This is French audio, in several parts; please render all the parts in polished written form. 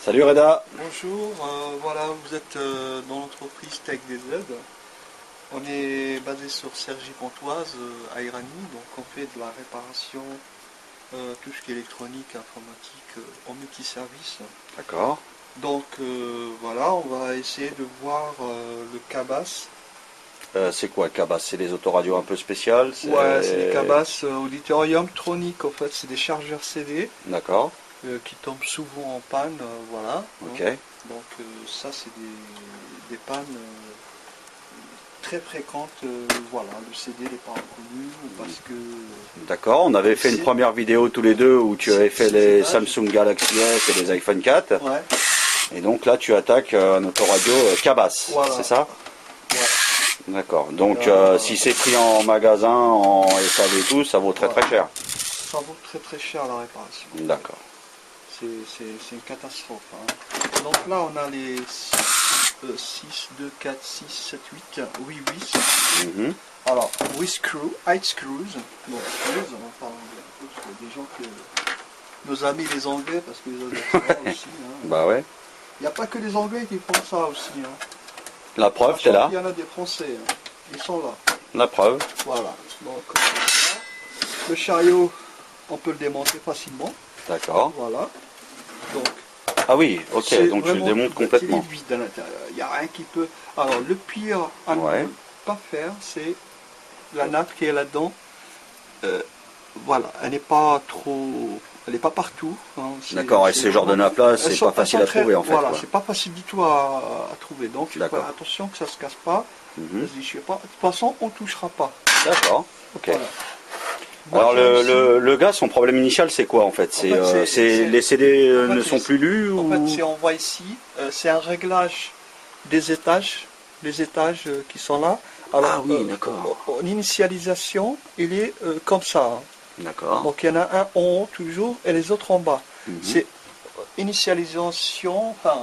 Salut Reda. Bonjour, voilà, vous êtes dans l'entreprise Tech DZ. On est basé sur Cergy-Pontoise à Irani, donc on fait de la réparation, tout ce qui est électronique, informatique, en multiservice. D'accord. Donc voilà, on va essayer de voir le cabas. C'est quoi cabas? C'est des autoradios un peu spéciales? Ouais, c'est des cabas auditorium tronique en fait, c'est des chargeurs CD. D'accord. Qui tombent souvent en panne, voilà. Ok. Donc ça c'est des pannes très fréquentes, voilà, le CD n'est pas reconnu parce que... D'accord, on avait fait une première vidéo tous les deux où tu avais fait les Samsung Galaxy S et les iPhone 4. Ouais. Et donc là tu attaques un autoradio cabas, voilà. C'est ça? Ouais. D'accord, donc si c'est pris en magasin, en SAV et tout, ça vaut très très cher. Ça vaut très très cher la réparation. D'accord. C'est une catastrophe. Hein. Donc là on a les 6, 2, 4, 6, 7, 8, oui, 8. Alors, with screw, 8 screws. Donc, screws, on parle anglais un peu, parce qu'il y a des gens que... Nos amis les anglais, parce qu'ils ont ça aussi. Hein. Bah ouais. Il n'y a pas que les anglais qui font ça aussi. Hein. La preuve, t'es là. Il y en a des français, hein. Ils sont là. La preuve. Voilà. Donc, le chariot, on peut le démonter facilement. D'accord. Voilà. Donc, ah oui, ok, donc tu le démontes complètement. Il est vide à l'intérieur, il n'y a rien qui peut... Alors le pire à ne pas faire, c'est la nappe qui est là-dedans. Voilà, elle n'est pas trop... Elle n'est pas partout. Hein. D'accord, et ce genre de nappe-là, c'est pas facile à trouver en fait. Voilà, c'est pas facile du tout à trouver. Donc il faut faire attention que ça ne se casse pas. Je sais pas. De toute façon, on ne touchera pas. D'accord, ok. Voilà. Alors le gars, son problème initial c'est quoi en fait? C'est les CD ne sont plus lus ou... En fait, on voit ici, c'est un réglage des étages, les étages qui sont là. Alors, ah oui, d'accord. En initialisation, il est comme ça. Hein. D'accord. Donc il y en a un en haut toujours et les autres en bas. C'est initialisation, enfin...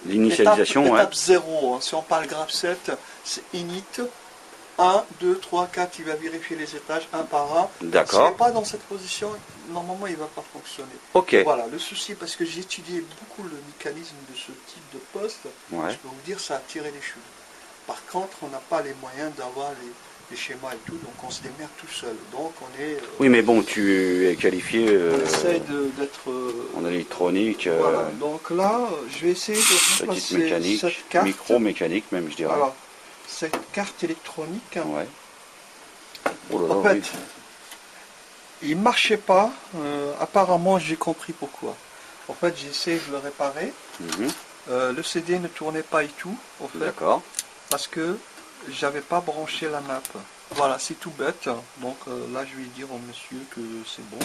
L'initialisation, étape 0, hein. Si on parle graph 7, c'est init. 1, 2, 3, 4, il va vérifier les étages un par un. D'accord. S'il n'est pas dans cette position, normalement il ne va pas fonctionner. Ok. Voilà, le souci, parce que j'ai étudié beaucoup le mécanisme de ce type de poste, je peux vous dire, ça a tiré les cheveux. Par contre, on n'a pas les moyens d'avoir les schémas et tout, donc on se démerde tout seul. Donc on est... oui, mais bon, tu es qualifié... on essaie d'être... en électronique... voilà, donc là, je vais essayer de remplacer mécanique, cette carte. Micro-mécanique même, je dirais. Alors, cette carte électronique, ouais. Oh là là, en fait, il ne marchait pas. Apparemment, j'ai compris pourquoi. En fait, j'ai essayé de le réparer. Le CD ne tournait pas et tout, en fait. D'accord. Parce que j'avais pas branché la nappe. Voilà, c'est tout bête. Donc là, je vais dire au monsieur que c'est bon.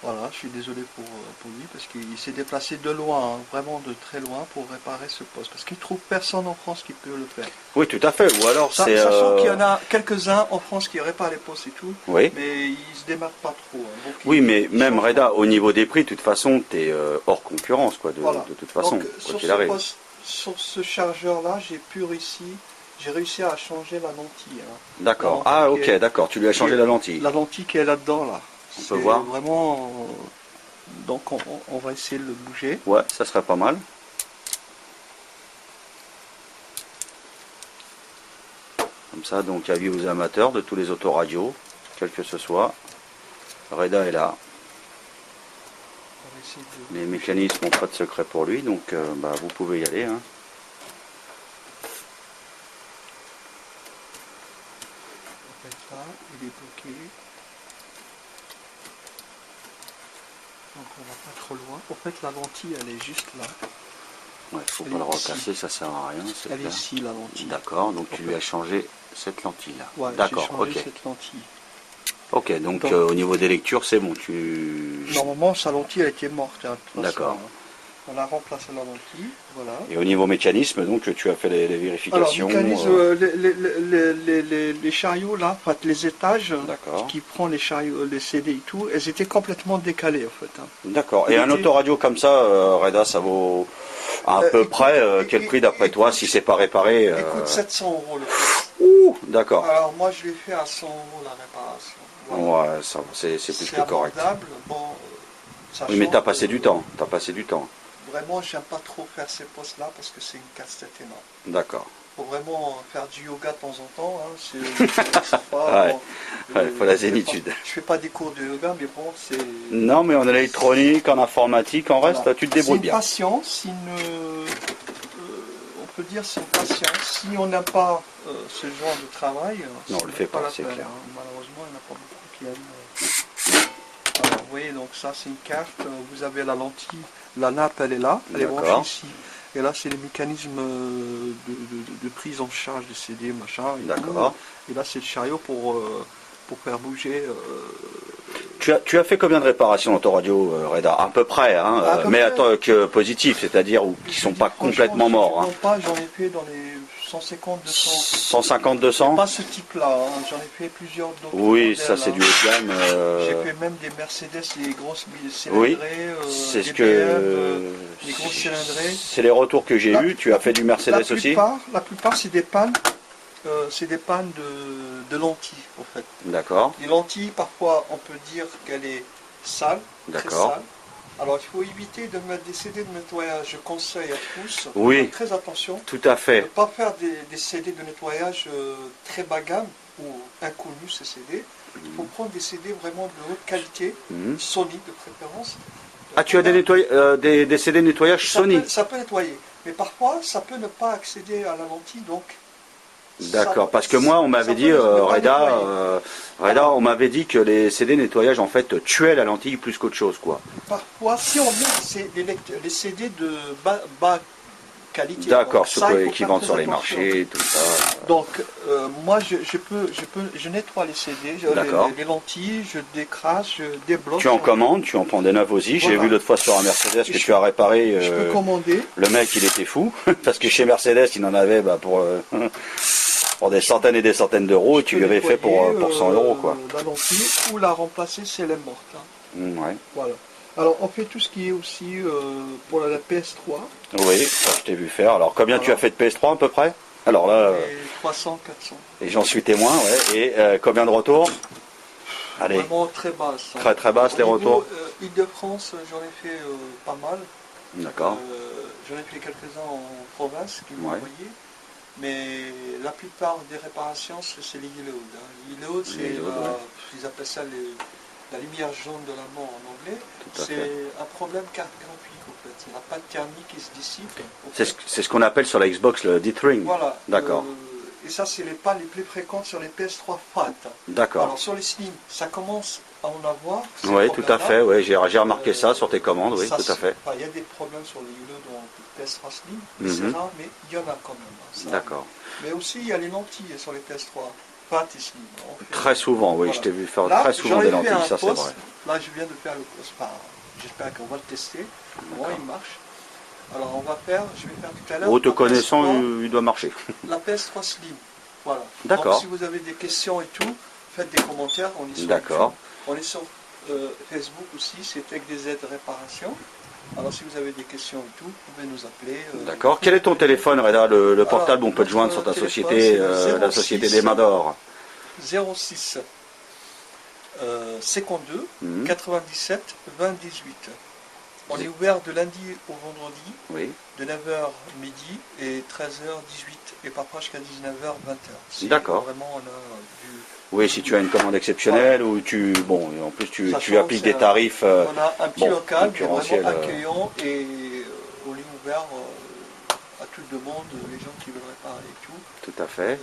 Voilà, je suis désolé pour lui parce qu'il s'est déplacé de loin, hein, vraiment de très loin pour réparer ce poste. Parce qu'il trouve personne en France qui peut le faire. Oui, tout à fait. Ou alors c'est... Sachant qu'il y en a quelques-uns en France qui réparent les postes et tout, mais ils se démarquent pas trop. Hein. Donc, oui, mais même Reda, au niveau des prix, de toute façon, tu es hors concurrence, quoi, voilà. de toute façon. Donc, quoi sur ce chargeur-là, j'ai réussi à changer la lentille. Hein. D'accord. Ah, ok, d'accord. Tu lui as changé la lentille. La lentille qui est là-dedans, là. On peut voir. Vraiment. Donc on va essayer de le bouger. Ouais, ça serait pas mal. Comme ça, donc avis aux amateurs de tous les autoradios, quel que ce soit. Reda est là. Les mécanismes n'ont pas de secret pour lui, donc bah, vous pouvez y aller. Hein. En fait, là, il est bloqué. Donc on va pas trop loin. En fait, la lentille, elle est juste là. Ouais, il faut pas la repasser, ça sert à rien. Elle est ici, la lentille. D'accord, donc tu lui as changé cette lentille-là. Ouais, d'accord, ok. Cette lentille. Ok, donc au niveau des lectures, c'est bon. Normalement, sa lentille a été morte. Hein, d'accord. On a remplacé la lentille, voilà. Et au niveau mécanisme, donc tu as fait les vérifications. Alors, mécanisme, les chariots là, en fait, les étages qui prend les chariots, les CD et tout, elles étaient complètement décalées en fait. Hein. D'accord. Et un autoradio comme ça, Reda, ça vaut à peu près quel prix d'après toi, si c'est pas réparé Écoute, 700 € le prix. Ouh, d'accord. Alors moi je l'ai fait à 100 € la réparation. Voilà. Ouais, c'est plus que correct. Bon, oui, mais t'as passé du temps. T'as passé du temps. vraiment, j'aime pas trop faire ces postes-là parce que c'est une casse-tête énorme. D'accord. Faut vraiment faire du yoga de temps en temps. Hein. C'est pas, Ouais. bon, Faut la zénitude. Je fais pas des cours de yoga, mais bon, c'est... Non, mais en électronique, en informatique, en reste, Voilà. tu te débrouilles bien. C'est une passion, on peut dire c'est une passion. Si on n'a pas ce genre de travail, Non, on le fait pas, la c'est peine, clair. hein. Malheureusement, il n'y en a pas beaucoup qui aiment. Alors, vous voyez, donc ça c'est une carte, vous avez la lentille, la nappe elle est là, elle est branchée ici. Et là c'est les mécanismes de prise en charge des CD, machin. D'accord. Et là c'est le chariot pour faire bouger. Tu as fait combien de réparations d'autoradio, Reda? À peu près, hein, mais attends, que positif, c'est-à-dire qui sont pas complètement morts. Hein. J'en ai fait dans les 150, 200. 150, 200? Pas ce type-là, hein. J'en ai fait plusieurs d'autres. Oui, modèles, ça c'est du haut de gamme. J'ai fait même des Mercedes, des grosses cylindrées. Oui, c'est ce que. Des grosses cylindrées. C'est les retours que j'ai eus. Tu as fait du Mercedes aussi? La plupart c'est des pannes. C'est des pannes de lentilles, en fait. D'accord. Les lentilles, parfois, on peut dire qu'elle est sale, très sale. Alors, il faut éviter de mettre des CD de nettoyage. Je conseille à tous. Oui. Faire très attention. Tout à fait. Ne pas faire des CD de nettoyage très bas gamme ou inconnus, ces CD. Il faut prendre des CD vraiment de haute qualité, Sony de préférence. Ah, tu as des CD de nettoyage Sony? Ça peut nettoyer. Mais parfois, ça peut ne pas accéder à la lentille, donc... D'accord, parce que moi on m'avait dit, Reda, on m'avait dit que les CD nettoyage en fait tuaient la lentille plus qu'autre chose, quoi. Parfois, si on met les CD de bas qualité, d'accord, ceux qui vendent sur les marchés, tout ça. Donc, moi je nettoie les CD, les lentilles, je décrasse, je débloque. Tu en commandes, tu en prends des neufs aussi. J'ai vu l'autre fois sur un Mercedes que tu as réparé. Je peux commander. Le mec il était fou, parce que chez Mercedes il en avait pour des centaines et des centaines d'euros, et tu lui avais fait pour 100 euros, quoi. La lentille, ou la remplacer si elle est morte. Hein. Ouais. Voilà. Alors on fait tout ce qui est aussi pour la PS3. Oui, je t'ai vu faire. Alors combien tu as fait de PS3 à peu près? Alors là... 300, 400. Et j'en suis témoin, ouais. Et combien de retours? Allez. Vraiment très basse. Hein. Très basse les retours. Île-de-France, j'en ai fait pas mal. D'accord. J'en ai fait quelques-uns en province qui m'ont envoyé. Mais la plupart des réparations, c'est les Yellow. Les Yellow, ils appellent ça la lumière jaune de la mort en anglais. C'est un problème graphique en fait. Il n'y a pas de thermique qui se dissipe. C'est ce qu'on appelle sur la Xbox le D-Ring. Voilà. D'accord. Et ça, c'est les pannes les plus fréquentes sur les PS3 FAT. D'accord. Alors sur les Slim, ça commence à en avoir. Oui, tout à fait. Ouais, j'ai remarqué ça sur tes commandes, oui, tout à fait. Il y a des problèmes sur les Yellow dans les PS3 Slim, c'est rare, mais il y en a quand même. D'accord. Mais aussi, il y a les lentilles sur les PS3. FAT et Slim. Très souvent, oui, je t'ai vu faire très souvent des lentilles, ça c'est vrai. Là, je viens de faire le poste. J'espère qu'on va le tester. Comment il marche. Alors, je vais faire tout à l'heure. Te connaissant, il doit marcher. La PS3 Slim. Voilà. D'accord. Donc, si vous avez des questions et tout, faites des commentaires. On est sur D'accord. On est sur Facebook aussi, c'est Tech des aides réparation. Alors si vous avez des questions et tout, vous pouvez nous appeler. D'accord. Quel est ton téléphone, Reda, le portable où on peut te joindre sur ta société, la société des mains d'or? 06 52 97 20 18. On est ouvert de lundi au vendredi, de 9h midi et 13h 18 et parfois jusqu'à 19h 20h. D'accord. Vraiment on a du... Oui, si tu as une commande exceptionnelle ou en plus tu appliques des tarifs. On a un petit local qui est vraiment accueillant et on est ouvert à toute demande, les gens qui veulent réparer et tout. Tout à fait.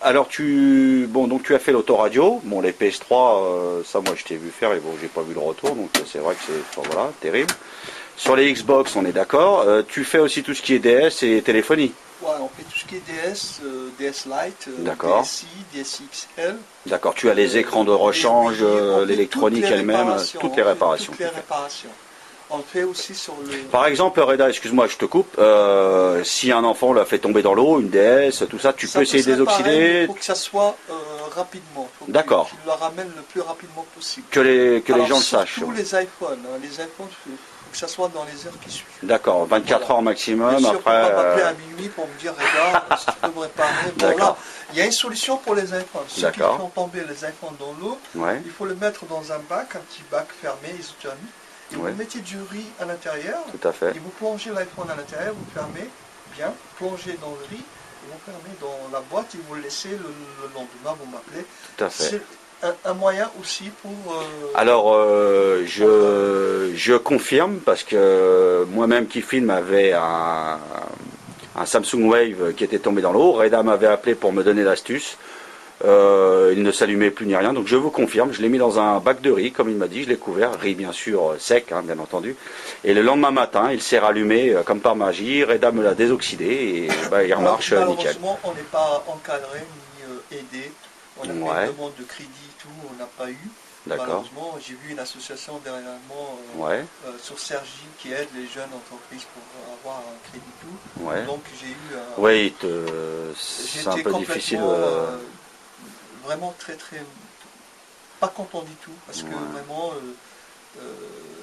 Alors donc tu as fait l'autoradio, les PS3, ça moi je t'ai vu faire et bon j'ai pas vu le retour, donc c'est vrai que c'est terrible. Sur les Xbox on est d'accord. Tu fais aussi tout ce qui est DS et téléphonie. Ouais, on fait tout ce qui est DS, DS Lite, DSi, DSi XL. D'accord, tu as les écrans de rechange, l'électronique elle-même, toutes les réparations. Toutes les réparations. On fait aussi sur le... Par exemple, Reda, excuse-moi, je te coupe, si un enfant l'a fait tomber dans l'eau, une DS, tout ça, tu peux essayer de désoxyder. Il faut que ça soit rapidement. D'accord. Tu le ramènes le plus rapidement possible. Que les gens le sachent. Tous les iPhones, il faut que ça soit dans les heures qui suivent. D'accord, 24 heures maximum. Bien sûr, après. On va m'appeler à minuit pour me dire, Reda, si tu peux me réparer. Bon, là, il y a une solution pour les iPhones. Ceux qui font tomber les iPhones dans l'eau, il faut le mettre dans un bac, un petit bac fermé, isothermique. et vous mettez du riz à l'intérieur. Tout à fait. Et vous plongez l'iPhone à l'intérieur, vous fermez bien, plongez dans le riz, et vous fermez dans la boîte et vous le laissez le lendemain, vous m'appelez. Tout à fait. C'est un moyen aussi pour... Alors, je confirme, parce que moi-même qui filme avait un Samsung Wave qui était tombé dans l'eau. Reda m'avait appelé pour me donner l'astuce. Il ne s'allumait plus ni rien, donc je vous confirme, je l'ai mis dans un bac de riz, comme il m'a dit, je l'ai couvert, riz bien sûr sec, hein, bien entendu, et le lendemain matin, il s'est rallumé comme par magie, Reda me l'a désoxydé, et bah, il remarche nickel. Malheureusement, on n'est pas encadré ni aidé, on a fait une demande de crédit et tout, on n'a pas eu. Malheureusement, j'ai vu une association dernièrement sur Sergi qui aide les jeunes entreprises pour avoir un crédit et tout, donc j'ai eu... oui, c'est un peu difficile... vraiment très pas content du tout parce que vraiment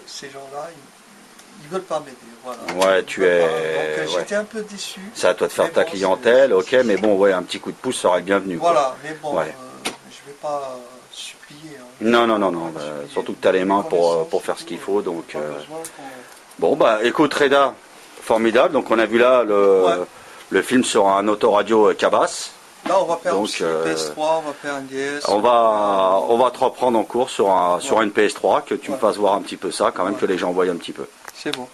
ces gens-là ils veulent pas m'aider, voilà. Ouais, donc j'étais un peu déçu. C'est à toi de faire ta clientèle, ok, mais bon, un petit coup de pouce serait le bienvenu. Voilà, mais bon, je vais pas supplier. Non, surtout que tu as les mains pour faire ce qu'il faut, donc... Bon, bah écoute Reda, formidable, donc on a vu là le film sur un autoradio Cabas. Là, on va faire donc, PS3, on va faire un DS. On va te reprendre en cours sur une PS3, que tu me fasses voir un petit peu ça, quand même, que les gens voient un petit peu. C'est bon.